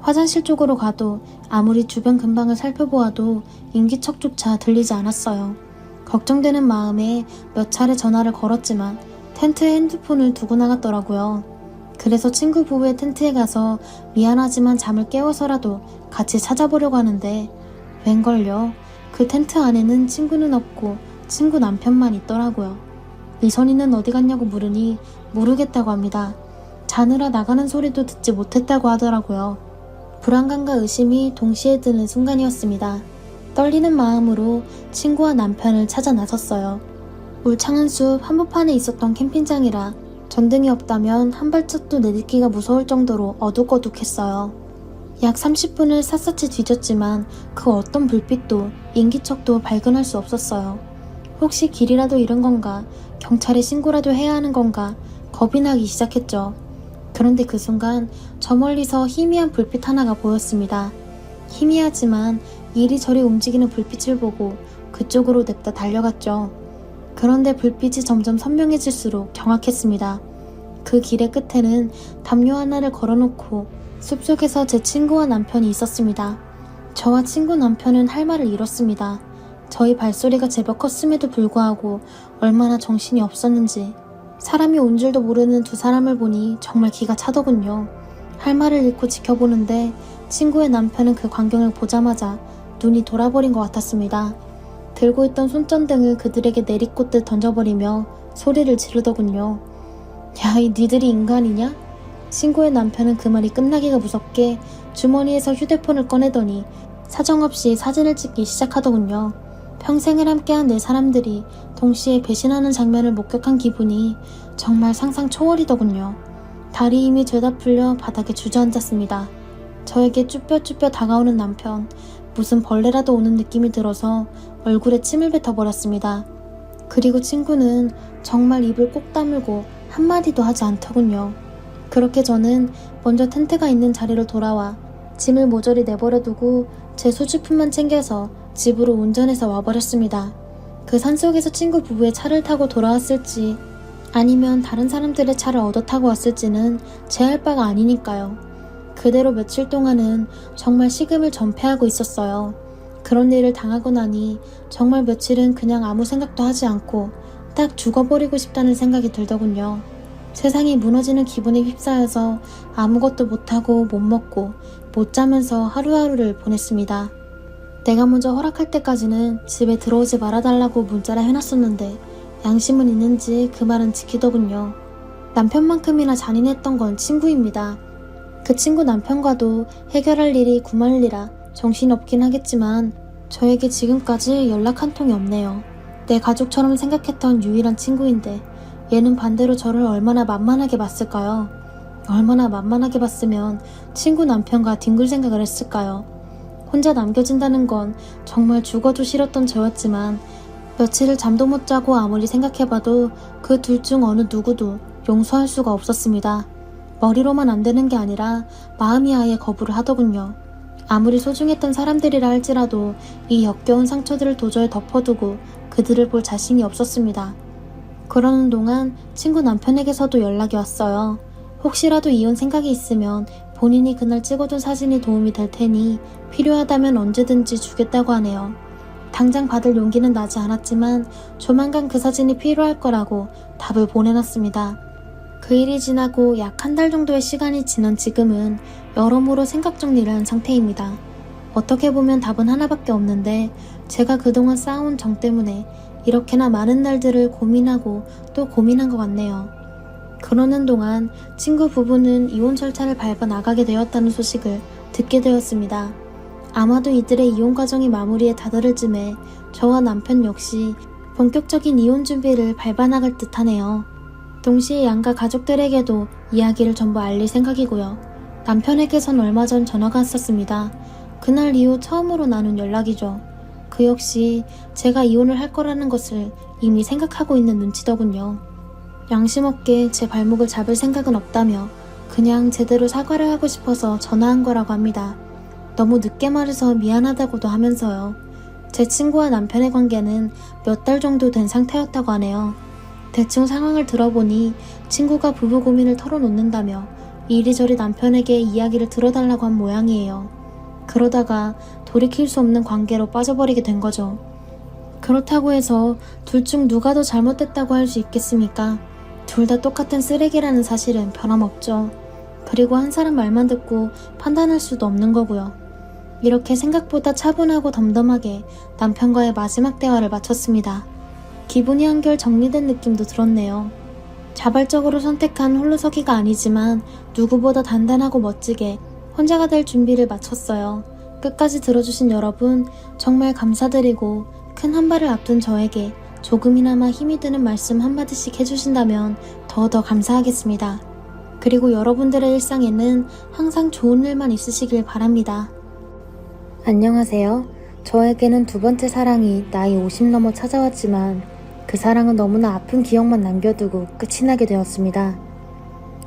화장실 쪽으로 가도 아무리 주변 근방을 살펴보아도 인기척조차 들리지 않았어요. 걱정되는 마음에 몇 차례 전화를 걸었지만 텐트에 핸드폰을 두고 나갔더라고요. 그래서 친구 부부의 텐트에 가서 미안하지만 잠을 깨워서라도 같이 찾아보려고 하는데 웬걸요. 그 텐트 안에는 친구는 없고 친구 남편만 있더라고요. 미선이는 어디 갔냐고 물으니 모르겠다고 합니다. 자느라 나가는 소리도 듣지 못했다고 하더라고요. 불안감과 의심이 동시에 드는 순간이었습니다. 떨리는 마음으로 친구와 남편을 찾아 나섰어요. 울창한 숲 한복판에 있었던 캠핑장이라 전등이 없다면 한 발짝도 내딛기가 무서울 정도로 어둑어둑했어요. 약 30분을 샅샅이 뒤졌지만 그 어떤 불빛도 인기척도 발견할 수 없었어요. 혹시 길이라도 잃은 건가, 경찰에 신고라도 해야 하는 건가 겁이 나기 시작했죠. 그런데 그 순간 저 멀리서 희미한 불빛 하나가 보였습니다. 희미하지만 이리저리 움직이는 불빛을 보고 그쪽으로 냅다 달려갔죠. 그런데 불빛이 점점 선명해질수록 경악했습니다. 그 길의 끝에는 담요 하나를 걸어놓고 숲속에서 제 친구와 남편이 있었습니다. 저와 친구 남편은 할 말을 잃었습니다. 저희 발소리가 제법 컸음에도 불구하고 얼마나 정신이 없었는지 사람이 온 줄도 모르는 두 사람을 보니 정말 기가 차더군요. 할 말을 잃고 지켜보는데 친구의 남편은 그 광경을 보자마자 눈이 돌아버린 것 같았습니다. 들고 있던 손전등을 그들에게 내리꽂듯 던져버리며 소리를 지르더군요. 야, 이 니들이 인간이냐? 친구의 남편은 그 말이 끝나기가 무섭게 주머니에서 휴대폰을 꺼내더니 사정없이 사진을 찍기 시작하더군요. 평생을 함께한 네 사람들이 동시에 배신하는 장면을 목격한 기분이 정말 상상 초월이더군요. 다리 힘이 죄다 풀려 바닥에 주저앉았습니다. 저에게 쭈뼛쭈뼛 다가오는 남편, 무슨 벌레라도 오는 느낌이 들어서 얼굴에 침을 뱉어버렸습니다. 그리고 친구는 정말 입을 꼭 다물고 한마디도 하지 않더군요. 그렇게 저는 먼저 텐트가 있는 자리로 돌아와 짐을 모조리 내버려두고 제 소지품만 챙겨서 집으로 운전해서 와버렸습니다. 그 산속에서 친구 부부의 차를 타고 돌아왔을지 아니면 다른 사람들의 차를 얻어 타고 왔을지는 제 할 바가 아니니까요. 그대로 며칠 동안은 정말 식음을 전폐하고 있었어요. 그런 일을 당하고 나니 정말 며칠은 그냥 아무 생각도 하지 않고 딱 죽어버리고 싶다는 생각이 들더군요. 세상이 무너지는 기분에 휩싸여서 아무것도 못하고 못 먹고 못 자면서 하루하루를 보냈습니다. 내가 먼저 허락할 때까지는 집에 들어오지 말아달라고 문자를 해놨었는데 양심은 있는지 그 말은 지키더군요. 남편만큼이나 잔인했던 건 친구입니다. 그 친구 남편과도 해결할 일이 구만리라 정신없긴 하겠지만 저에게 지금까지 연락 한 통이 없네요. 내 가족처럼 생각했던 유일한 친구인데 얘는 반대로 저를 얼마나 만만하게 봤을까요? 얼마나 만만하게 봤으면 친구 남편과 뒹굴 생각을 했을까요? 혼자 남겨진다는 건 정말 죽어도 싫었던 저였지만 며칠을 잠도 못 자고 아무리 생각해봐도 그 둘 중 어느 누구도 용서할 수가 없었습니다. 머리로만 안 되는 게 아니라 마음이 아예 거부를 하더군요. 아무리 소중했던 사람들이라 할지라도 이 역겨운 상처들을 도저히 덮어두고 그들을 볼 자신이 없었습니다. 그러는 동안 친구 남편에게서도 연락이 왔어요. 혹시라도 이혼 생각이 있으면 본인이 그날 찍어둔 사진이 도움이 될 테니 필요하다면 언제든지 주겠다고 하네요. 당장 받을 용기는 나지 않았지만 조만간 그 사진이 필요할 거라고 답을 보내놨습니다. 그 일이 지나고 약 한 달 정도의 시간이 지난 지금은 여러모로 생각 정리를 한 상태입니다. 어떻게 보면 답은 하나밖에 없는데 제가 그동안 쌓아온 정 때문에 이렇게나 많은 날들을 고민하고 또 고민한 것 같네요. 그러는 동안 친구 부부는 이혼 절차를 밟아 나가게 되었다는 소식을 듣게 되었습니다. 아마도 이들의 이혼 과정이 마무리에 다다를 즈음에 저와 남편 역시 본격적인 이혼 준비를 밟아 나갈 듯하네요. 동시에 양가 가족들에게도 이야기를 전부 알릴 생각이고요. 남편에게선 얼마 전 전화가 왔었습니다. 그날 이후 처음으로 나눈 연락이죠. 그 역시 제가 이혼을 할 거라는 것을 이미 생각하고 있는 눈치더군요. 양심 없게 제 발목을 잡을 생각은 없다며 그냥 제대로 사과를 하고 싶어서 전화한 거라고 합니다. 너무 늦게 말해서 미안하다고도 하면서요. 제 친구와 남편의 관계는 몇 달 정도 된 상태였다고 하네요. 대충 상황을 들어보니 친구가 부부 고민을 털어놓는다며 이리저리 남편에게 이야기를 들어달라고 한 모양이에요. 그러다가 돌이킬 수 없는 관계로 빠져버리게 된 거죠. 그렇다고 해서 둘 중 누가 더 잘못됐다고 할 수 있겠습니까? 둘 다 똑같은 쓰레기라는 사실은 변함없죠. 그리고 한 사람 말만 듣고 판단할 수도 없는 거고요. 이렇게 생각보다 차분하고 덤덤하게 남편과의 마지막 대화를 마쳤습니다. 기분이 한결 정리된 느낌도 들었네요. 자발적으로 선택한 홀로서기가 아니지만 누구보다 단단하고 멋지게 혼자가 될 준비를 마쳤어요. 끝까지 들어주신 여러분 정말 감사드리고 큰 한 발을 앞둔 저에게 조금이나마 힘이 드는 말씀 한마디씩 해주신다면 더더 감사하겠습니다. 그리고 여러분들의 일상에는 항상 좋은 일만 있으시길 바랍니다. 안녕하세요. 저에게는 두 번째 사랑이 나이 50 넘어 찾아왔지만 그 사랑은 너무나 아픈 기억만 남겨두고 끝이 나게 되었습니다.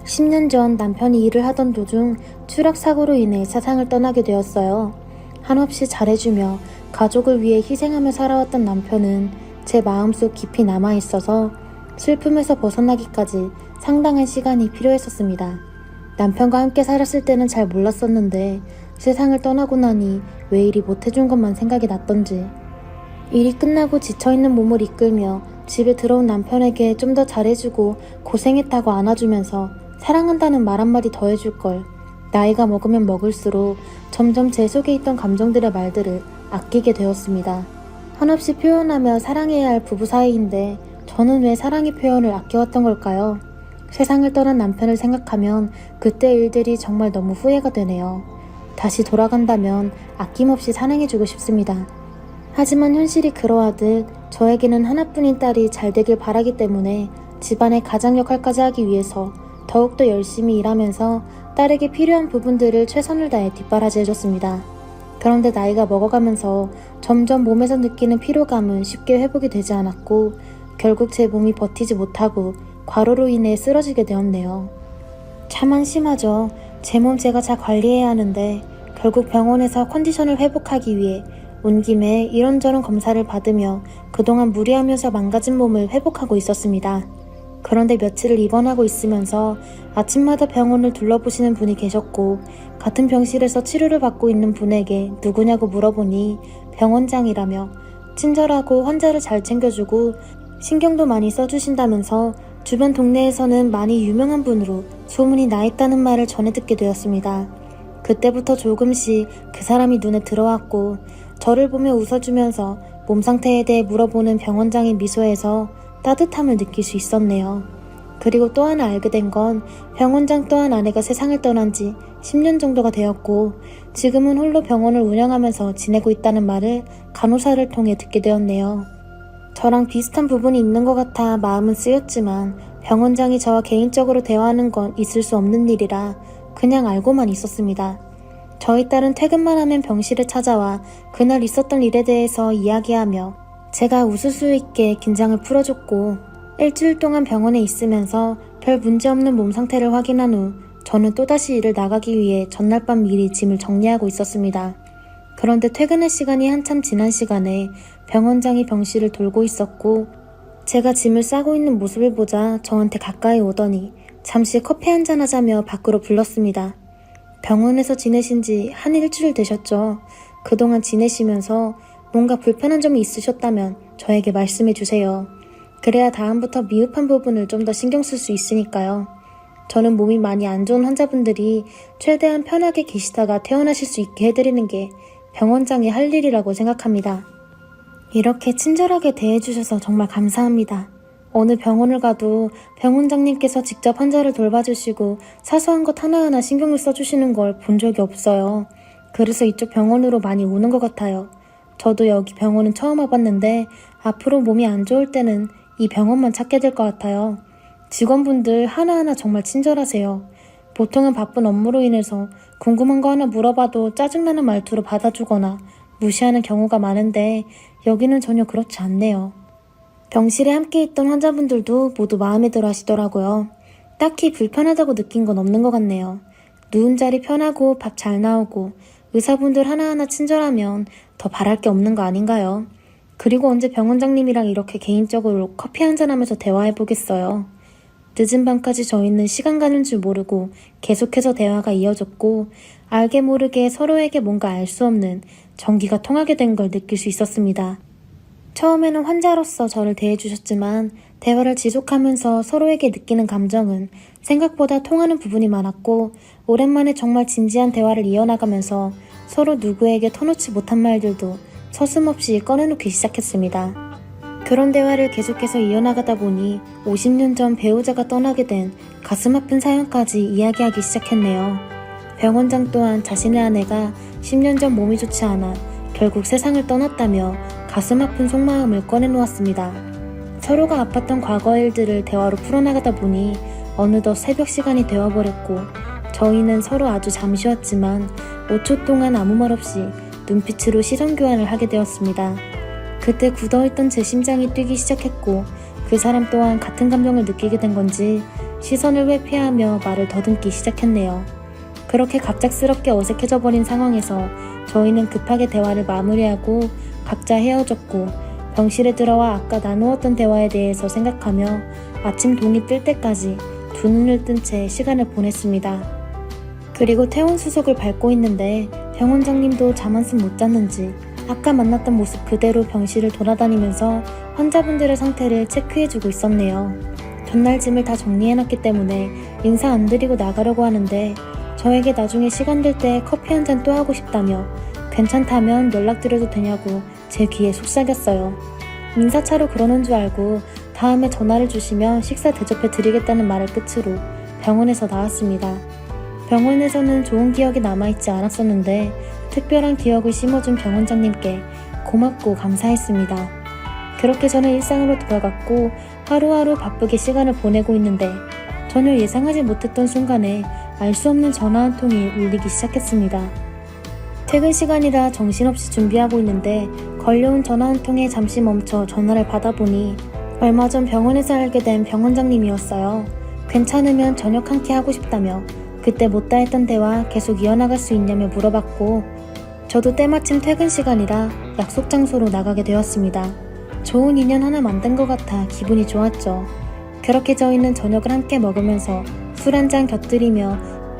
10년 전 남편이 일을 하던 도중 추락사고로 인해 세상을 떠나게 되었어요. 한없이 잘해주며 가족을 위해 희생하며 살아왔던 남편은 제 마음속 깊이 남아있어서 슬픔에서 벗어나기까지 상당한 시간이 필요했었습니다. 남편과 함께 살았을 때는 잘 몰랐었는데 세상을 떠나고 나니 왜 이리 못해준 것만 생각이 났던지 일이 끝나고 지쳐있는 몸을 이끌며 집에 들어온 남편에게 좀 더 잘해주고 고생했다고 안아주면서 사랑한다는 말 한마디 더 해줄걸. 나이가 먹으면 먹을수록 점점 제 속에 있던 감정들의 말들을 아끼게 되었습니다. 한없이 표현하며 사랑해야 할 부부 사이인데 저는 왜 사랑의 표현을 아껴왔던 걸까요? 세상을 떠난 남편을 생각하면 그때 일들이 정말 너무 후회가 되네요. 다시 돌아간다면 아낌없이 사랑해주고 싶습니다. 하지만 현실이 그러하듯 저에게는 하나뿐인 딸이 잘 되길 바라기 때문에 집안의 가장 역할까지 하기 위해서 더욱더 열심히 일하면서 딸에게 필요한 부분들을 최선을 다해 뒷바라지해줬습니다. 그런데 나이가 먹어가면서 점점 몸에서 느끼는 피로감은 쉽게 회복이 되지 않았고 결국 제 몸이 버티지 못하고 과로로 인해 쓰러지게 되었네요. 참 한심하죠. 제 몸 제가 잘 관리해야 하는데 결국 병원에서 컨디션을 회복하기 위해 온 김에 이런저런 검사를 받으며 그동안 무리하면서 망가진 몸을 회복하고 있었습니다. 그런데 며칠을 입원하고 있으면서 아침마다 병원을 둘러보시는 분이 계셨고, 같은 병실에서 치료를 받고 있는 분에게 누구냐고 물어보니 병원장이라며 친절하고 환자를 잘 챙겨주고 신경도 많이 써주신다면서 주변 동네에서는 많이 유명한 분으로 소문이 나 있다는 말을 전해 듣게 되었습니다. 그때부터 조금씩 그 사람이 눈에 들어왔고, 저를 보며 웃어주면서 몸 상태에 대해 물어보는 병원장의 미소에서 따뜻함을 느낄 수 있었네요. 그리고 또 하나 알게 된 건 병원장 또한 아내가 세상을 떠난 지 10년 정도가 되었고, 지금은 홀로 병원을 운영하면서 지내고 있다는 말을 간호사를 통해 듣게 되었네요. 저랑 비슷한 부분이 있는 것 같아 마음은 쓰였지만, 병원장이 저와 개인적으로 대화하는 건 있을 수 없는 일이라 그냥 알고만 있었습니다. 저희 딸은 퇴근만 하면 병실에 찾아와 그날 있었던 일에 대해서 이야기하며 제가 웃을 수 있게 긴장을 풀어줬고, 일주일 동안 병원에 있으면서 별 문제없는 몸 상태를 확인한 후 저는 또다시 일을 나가기 위해 전날 밤 미리 짐을 정리하고 있었습니다. 그런데 퇴근할 시간이 한참 지난 시간에 병원장이 병실을 돌고 있었고, 제가 짐을 싸고 있는 모습을 보자 저한테 가까이 오더니 잠시 커피 한잔 하자며 밖으로 불렀습니다. 병원에서 지내신 지 한 일주일 되셨죠? 그동안 지내시면서 뭔가 불편한 점이 있으셨다면 저에게 말씀해 주세요. 그래야 다음부터 미흡한 부분을 좀 더 신경 쓸 수 있으니까요. 저는 몸이 많이 안 좋은 환자분들이 최대한 편하게 계시다가 퇴원하실 수 있게 해드리는 게 병원장이 할 일이라고 생각합니다. 이렇게 친절하게 대해주셔서 정말 감사합니다. 어느 병원을 가도 병원장님께서 직접 환자를 돌봐주시고 사소한 것 하나하나 신경을 써주시는 걸 본 적이 없어요. 그래서 이쪽 병원으로 많이 오는 것 같아요. 저도 여기 병원은 처음 와봤는데 앞으로 몸이 안 좋을 때는 이 병원만 찾게 될 것 같아요. 직원분들 하나하나 정말 친절하세요. 보통은 바쁜 업무로 인해서 궁금한 거 하나 물어봐도 짜증나는 말투로 받아주거나 무시하는 경우가 많은데 여기는 전혀 그렇지 않네요. 병실에 함께 있던 환자분들도 모두 마음에 들어 하시더라고요. 딱히 불편하다고 느낀 건 없는 것 같네요. 누운 자리 편하고 밥 잘 나오고 의사분들 하나하나 친절하면 더 바랄 게 없는 거 아닌가요? 그리고 언제 병원장님이랑 이렇게 개인적으로 커피 한잔하면서 대화해보겠어요. 늦은 밤까지 저희는 시간 가는 줄 모르고 계속해서 대화가 이어졌고, 알게 모르게 서로에게 뭔가 알 수 없는 전기가 통하게 된 걸 느낄 수 있었습니다. 처음에는 환자로서 저를 대해주셨지만 대화를 지속하면서 서로에게 느끼는 감정은 생각보다 통하는 부분이 많았고, 오랜만에 정말 진지한 대화를 이어나가면서 서로 누구에게 터놓지 못한 말들도 서슴없이 꺼내놓기 시작했습니다. 그런 대화를 계속해서 이어나가다 보니 50년 전 배우자가 떠나게 된 가슴 아픈 사연까지 이야기하기 시작했네요. 병원장 또한 자신의 아내가 10년 전 몸이 좋지 않아 결국 세상을 떠났다며 가슴 아픈 속마음을 꺼내놓았습니다. 서로가 아팠던 과거 일들을 대화로 풀어나가다 보니 어느덧 새벽 시간이 되어버렸고, 저희는 서로 아주 잠시였지만 5초 동안 아무 말 없이 눈빛으로 시선 교환을 하게 되었습니다. 그때 굳어있던 제 심장이 뛰기 시작했고, 그 사람 또한 같은 감정을 느끼게 된 건지 시선을 회피하며 말을 더듬기 시작했네요. 그렇게 갑작스럽게 어색해져 버린 상황에서 저희는 급하게 대화를 마무리하고 각자 헤어졌고, 병실에 들어와 아까 나누었던 대화에 대해서 생각하며 아침 동이 뜰 때까지 두 눈을 뜬 채 시간을 보냈습니다. 그리고 퇴원 수속을 밟고 있는데 병원장님도 잠 한숨 못 잤는지 아까 만났던 모습 그대로 병실을 돌아다니면서 환자분들의 상태를 체크해주고 있었네요. 전날 짐을 다 정리해놨기 때문에 인사 안 드리고 나가려고 하는데 저에게 나중에 시간 될 때 커피 한 잔 또 하고 싶다며 괜찮다면 연락드려도 되냐고 제 귀에 속삭였어요. 인사차로 그러는 줄 알고 다음에 전화를 주시면 식사 대접해 드리겠다는 말을 끝으로 병원에서 나왔습니다. 병원에서는 좋은 기억이 남아있지 않았었는데 특별한 기억을 심어준 병원장님께 고맙고 감사했습니다. 그렇게 저는 일상으로 돌아갔고 하루하루 바쁘게 시간을 보내고 있는데 전혀 예상하지 못했던 순간에 알 수 없는 전화 한 통이 울리기 시작했습니다. 퇴근 시간이라 정신없이 준비하고 있는데 걸려온 전화 한 통에 잠시 멈춰 전화를 받아보니 얼마 전 병원에서 알게 된 병원장님이었어요. 괜찮으면 저녁 한 끼 하고 싶다며 그때 못다 했던 대화 계속 이어나갈 수 있냐며 물어봤고, 저도 때마침 퇴근 시간이라 약속 장소로 나가게 되었습니다. 좋은 인연 하나 만든 것 같아 기분이 좋았죠. 그렇게 저희는 저녁을 함께 먹으면서 술 한잔 곁들이며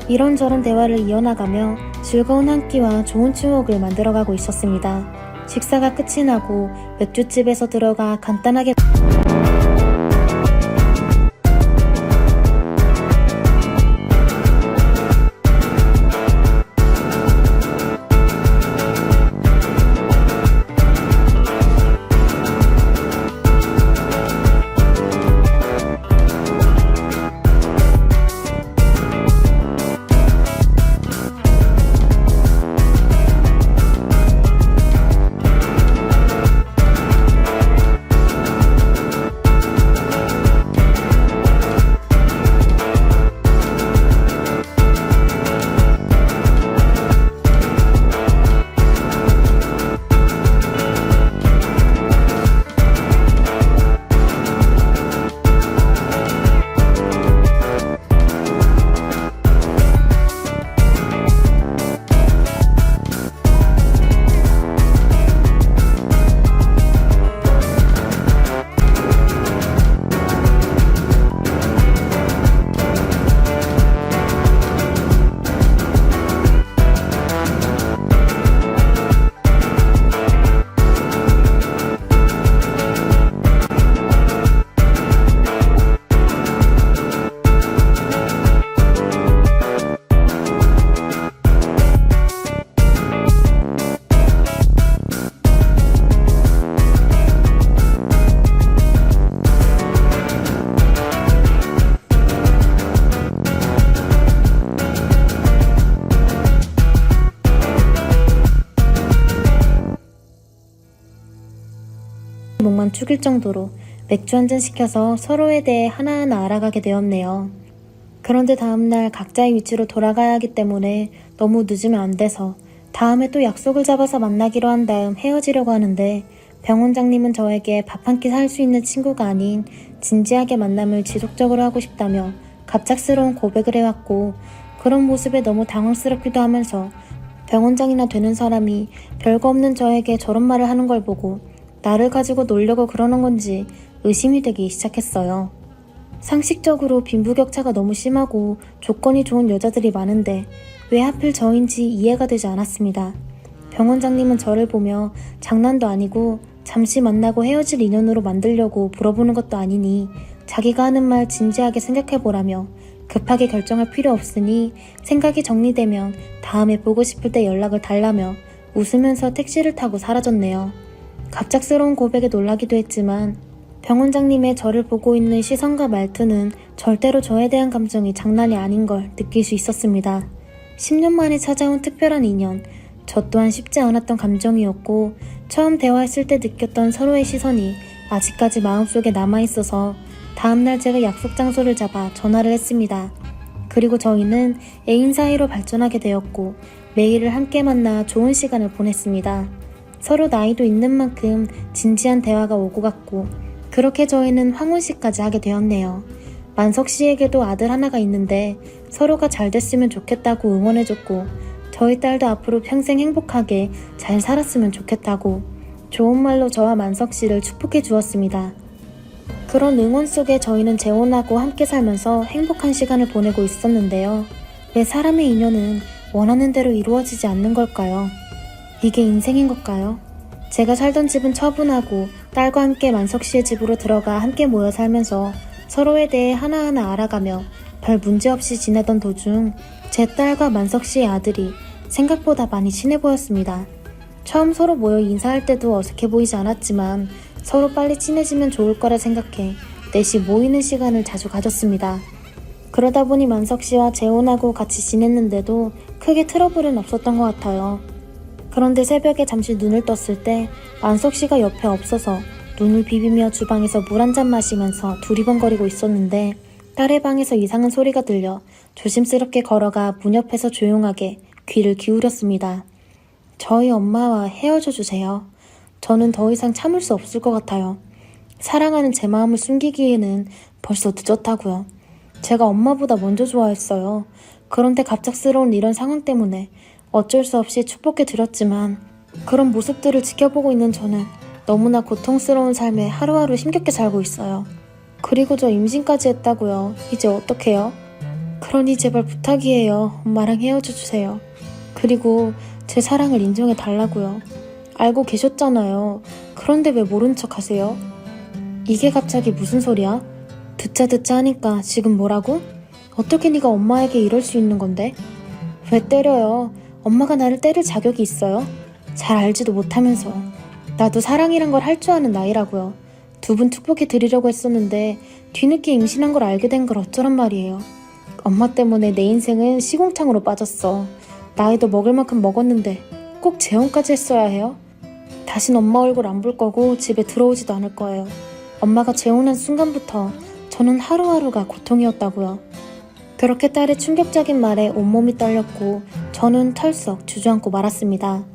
이런저런 대화를 이어나가며 즐거운 한 끼와 좋은 추억을 만들어가고 있었습니다. 식사가 끝이 나고 맥주집에서 들어가 간단하게 목만 축일 정도로 맥주 한잔 시켜서 서로에 대해 하나하나 알아가게 되었네요. 그런데 다음날 각자의 위치로 돌아가야 하기 때문에 너무 늦으면 안 돼서 다음에 또 약속을 잡아서 만나기로 한 다음 헤어지려고 하는데 병원장님은 저에게 밥 한 끼 살 수 있는 친구가 아닌 진지하게 만남을 지속적으로 하고 싶다며 갑작스러운 고백을 해왔고 그런 모습에 너무 당황스럽기도 하면서 병원장이나 되는 사람이 별거 없는 저에게 저런 말을 하는 걸 보고 나를 가지고 놀려고 그러는 건지 의심이 되기 시작했어요. 상식적으로 빈부격차가 너무 심하고 조건이 좋은 여자들이 많은데 왜 하필 저인지 이해가 되지 않았습니다. 병원장님은 저를 보며 장난도 아니고 잠시 만나고 헤어질 인연으로 만들려고 물어보는 것도 아니니 자기가 하는 말 진지하게 생각해보라며 급하게 결정할 필요 없으니 생각이 정리되면 다음에 보고 싶을 때 연락을 달라며 웃으면서 택시를 타고 사라졌네요. 갑작스러운 고백에 놀라기도 했지만 병원장님의 저를 보고 있는 시선과 말투는 절대로 저에 대한 감정이 장난이 아닌 걸 느낄 수 있었습니다. 10년 만에 찾아온 특별한 인연, 저 또한 쉽지 않았던 감정이었고 처음 대화했을 때 느꼈던 서로의 시선이 아직까지 마음속에 남아있어서 다음날 제가 약속 장소를 잡아 전화를 했습니다. 그리고 저희는 애인 사이로 발전하게 되었고 매일을 함께 만나 좋은 시간을 보냈습니다. 서로 나이도 있는 만큼 진지한 대화가 오고 갔고 그렇게 저희는 황혼식까지 하게 되었네요. 만석 씨에게도 아들 하나가 있는데 서로가 잘 됐으면 좋겠다고 응원해줬고 저희 딸도 앞으로 평생 행복하게 잘 살았으면 좋겠다고 좋은 말로 저와 만석 씨를 축복해 주었습니다. 그런 응원 속에 저희는 재혼하고 함께 살면서 행복한 시간을 보내고 있었는데요. 왜 사람의 인연은 원하는 대로 이루어지지 않는 걸까요? 이게 인생인 걸까요? 제가 살던 집은 처분하고 딸과 함께 만석 씨의 집으로 들어가 함께 모여 살면서 서로에 대해 하나하나 알아가며 별 문제 없이 지내던 도중 제 딸과 만석 씨의 아들이 생각보다 많이 친해 보였습니다. 처음 서로 모여 인사할 때도 어색해 보이지 않았지만 서로 빨리 친해지면 좋을 거라 생각해 넷이 모이는 시간을 자주 가졌습니다. 그러다 보니 만석 씨와 재혼하고 같이 지냈는데도 크게 트러블은 없었던 것 같아요. 그런데 새벽에 잠시 눈을 떴을 때 만석 씨가 옆에 없어서 눈을 비비며 주방에서 물 한 잔 마시면서 두리번거리고 있었는데 딸의 방에서 이상한 소리가 들려 조심스럽게 걸어가 문 옆에서 조용하게 귀를 기울였습니다. 저희 엄마와 헤어져 주세요. 저는 더 이상 참을 수 없을 것 같아요. 사랑하는 제 마음을 숨기기에는 벌써 늦었다고요. 제가 엄마보다 먼저 좋아했어요. 그런데 갑작스러운 이런 상황 때문에 어쩔 수 없이 축복해 드렸지만 그런 모습들을 지켜보고 있는 저는 너무나 고통스러운 삶에 하루하루 힘겹게 살고 있어요. 그리고 저 임신까지 했다고요. 이제 어떡해요? 그러니 제발 부탁이에요. 엄마랑 헤어져 주세요. 그리고 제 사랑을 인정해 달라고요. 알고 계셨잖아요. 그런데 왜 모른 척 하세요? 이게 갑자기 무슨 소리야? 듣자 하니까 지금 뭐라고? 어떻게 네가 엄마에게 이럴 수 있는 건데? 왜 때려요? 엄마가 나를 때릴 자격이 있어요? 잘 알지도 못하면서. 나도 사랑이란 걸 할 줄 아는 나이라고요. 두 분 축복해 드리려고 했었는데 뒤늦게 임신한 걸 알게 된 걸 어쩌란 말이에요. 엄마 때문에 내 인생은 시궁창으로 빠졌어. 나이도 먹을 만큼 먹었는데 꼭 재혼까지 했어야 해요? 다신 엄마 얼굴 안 볼 거고 집에 들어오지도 않을 거예요. 엄마가 재혼한 순간부터 저는 하루하루가 고통이었다고요. 그렇게 딸의 충격적인 말에 온몸이 떨렸고 저는 털썩 주저앉고 말았습니다.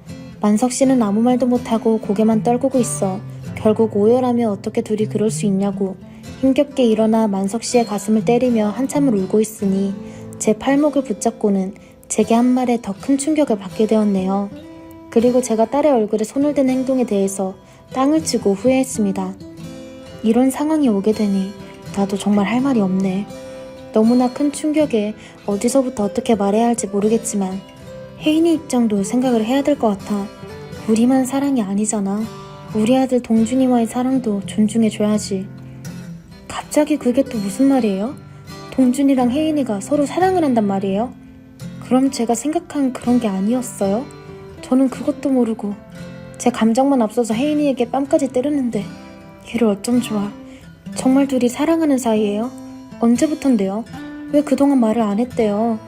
만석 씨는 아무 말도 못하고 고개만 떨구고 있어 결국 오열하며 어떻게 둘이 그럴 수 있냐고 힘겹게 일어나 만석 씨의 가슴을 때리며 한참을 울고 있으니 제 팔목을 붙잡고는 제게 한 말에 더 큰 충격을 받게 되었네요. 그리고 제가 딸의 얼굴에 손을 댄 행동에 대해서 땅을 치고 후회했습니다. 이런 상황이 오게 되니 나도 정말 할 말이 없네. 너무나 큰 충격에 어디서부터 어떻게 말해야 할지 모르겠지만 혜인이 입장도 생각을 해야 될 것 같아. 우리만 사랑이 아니잖아. 우리 아들 동준이와의 사랑도 존중해줘야지. 갑자기 그게 또 무슨 말이에요? 동준이랑 혜인이가 서로 사랑을 한단 말이에요? 그럼 제가 생각한 그런 게 아니었어요? 저는 그것도 모르고 제 감정만 앞서서 혜인이에게 뺨까지 때렸는데 걔를 어쩜 좋아. 정말 둘이 사랑하는 사이예요? 언제부턴데요? 왜 그동안 말을 안 했대요?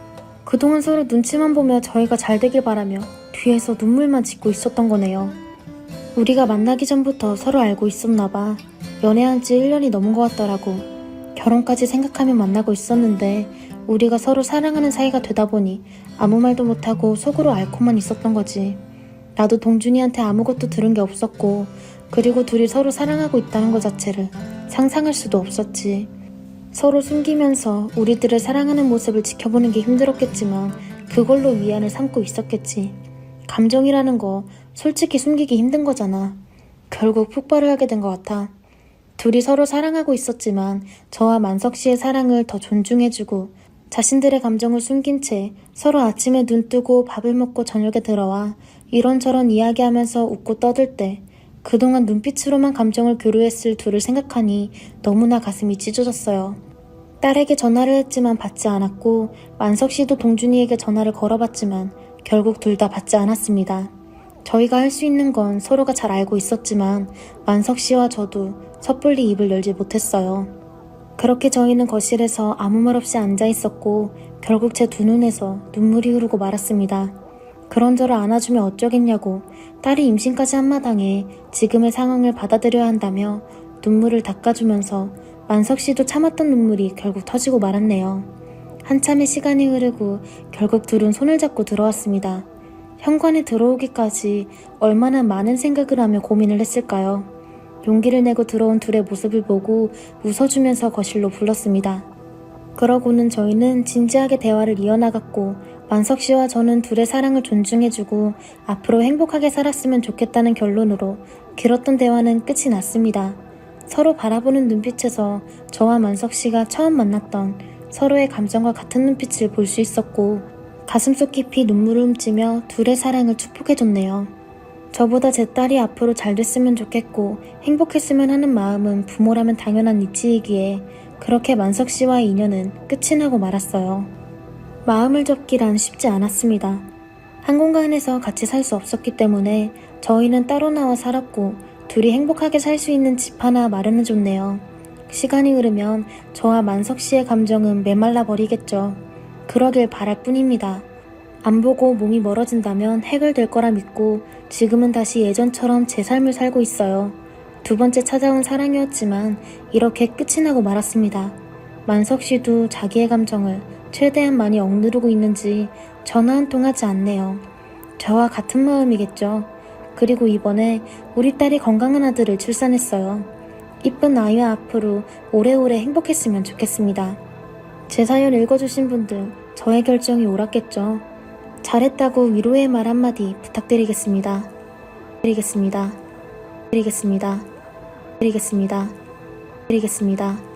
그동안 서로 눈치만 보며 저희가 잘 되길 바라며 뒤에서 눈물만 짓고 있었던 거네요. 우리가 만나기 전부터 서로 알고 있었나 봐. 연애한 지 1년이 넘은 것 같더라고. 결혼까지 생각하며 만나고 있었는데 우리가 서로 사랑하는 사이가 되다 보니 아무 말도 못하고 속으로 앓고만 있었던 거지. 나도 동준이한테 아무것도 들은 게 없었고 그리고 둘이 서로 사랑하고 있다는 것 자체를 상상할 수도 없었지. 서로 숨기면서 우리들을 사랑하는 모습을 지켜보는 게 힘들었겠지만 그걸로 위안을 삼고 있었겠지. 감정이라는 거 솔직히 숨기기 힘든 거잖아. 결국 폭발을 하게 된 것 같아. 둘이 서로 사랑하고 있었지만 저와 만석 씨의 사랑을 더 존중해주고 자신들의 감정을 숨긴 채 서로 아침에 눈 뜨고 밥을 먹고 저녁에 들어와 이런저런 이야기하면서 웃고 떠들 때 그동안 눈빛으로만 감정을 교류했을 둘을 생각하니 너무나 가슴이 찢어졌어요. 딸에게 전화를 했지만 받지 않았고 만석 씨도 동준이에게 전화를 걸어봤지만 결국 둘 다 받지 않았습니다. 저희가 할 수 있는 건 서로가 잘 알고 있었지만 만석 씨와 저도 섣불리 입을 열지 못했어요. 그렇게 저희는 거실에서 아무 말 없이 앉아 있었고 결국 제 두 눈에서 눈물이 흐르고 말았습니다. 그런 저를 안아주면 어쩌겠냐고 딸이 임신까지 한 마당에 지금의 상황을 받아들여야 한다며 눈물을 닦아주면서 만석 씨도 참았던 눈물이 결국 터지고 말았네요. 한참의 시간이 흐르고 결국 둘은 손을 잡고 들어왔습니다. 현관에 들어오기까지 얼마나 많은 생각을 하며 고민을 했을까요? 용기를 내고 들어온 둘의 모습을 보고 웃어주면서 거실로 불렀습니다. 그러고는 저희는 진지하게 대화를 이어나갔고 만석 씨와 저는 둘의 사랑을 존중해주고 앞으로 행복하게 살았으면 좋겠다는 결론으로 길었던 대화는 끝이 났습니다. 서로 바라보는 눈빛에서 저와 만석 씨가 처음 만났던 서로의 감정과 같은 눈빛을 볼 수 있었고 가슴속 깊이 눈물을 훔치며 둘의 사랑을 축복해줬네요. 저보다 제 딸이 앞으로 잘 됐으면 좋겠고 행복했으면 하는 마음은 부모라면 당연한 이치이기에 그렇게 만석 씨와의 인연은 끝이 나고 말았어요. 마음을 접기란 쉽지 않았습니다. 한 공간에서 같이 살 수 없었기 때문에 저희는 따로 나와 살았고 둘이 행복하게 살 수 있는 집 하나 마련해줬네요. 시간이 흐르면 저와 만석 씨의 감정은 메말라 버리겠죠. 그러길 바랄 뿐입니다. 안 보고 몸이 멀어진다면 해결될 거라 믿고 지금은 다시 예전처럼 제 삶을 살고 있어요. 두 번째 찾아온 사랑이었지만 이렇게 끝이 나고 말았습니다. 만석 씨도 자기의 감정을 최대한 많이 억누르고 있는지 전화 한 통 하지 않네요. 저와 같은 마음이겠죠. 그리고 이번에 우리 딸이 건강한 아들을 출산했어요. 이쁜 아이와 앞으로 오래오래 행복했으면 좋겠습니다. 제 사연 읽어주신 분들 저의 결정이 옳았겠죠. 잘했다고 위로의 말 한마디 부탁드리겠습니다. 드리겠습니다.